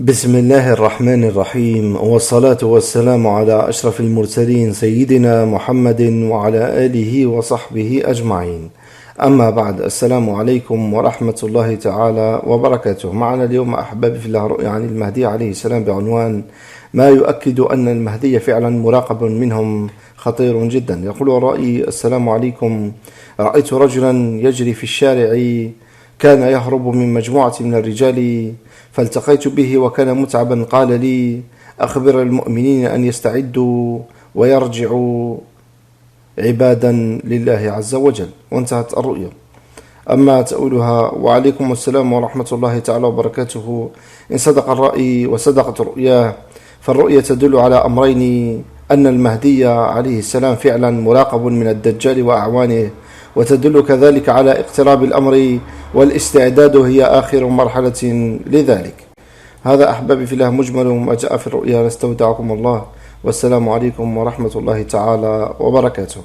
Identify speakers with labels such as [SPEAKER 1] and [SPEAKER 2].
[SPEAKER 1] بسم الله الرحمن الرحيم، والصلاة والسلام على أشرف المرسلين سيدنا محمد وعلى آله وصحبه أجمعين. أما بعد، السلام عليكم ورحمة الله تعالى وبركاته. معنا اليوم أحبابي في الله رؤيا عن المهدي عليه السلام بعنوان ما يؤكد أن المهدي فعلا مراقب منهم خطير جدا. يقول الرأي: السلام عليكم، رأيت رجلا يجري في الشارع، كان يهرب من مجموعة من الرجال فالتقيت به وكان متعبا. قال لي: أخبر المؤمنين أن يستعدوا ويرجعوا عبادا لله عز وجل. وانتهت الرؤيا. أما تأولها: وعليكم السلام ورحمة الله تعالى وبركاته. إن صدق الرأي وصدقت رؤياه فالرؤيا تدل على أمرين: أن المهدي عليه السلام فعلا مراقب من الدجال وأعوانه، وتدل كذلك على اقتراب الأمر، والاستعداد هي آخر مرحلة لذلك. هذا أحبابي في الله مجمل ما جاء في الرؤيا. نستودعكم الله، والسلام عليكم ورحمة الله تعالى وبركاته.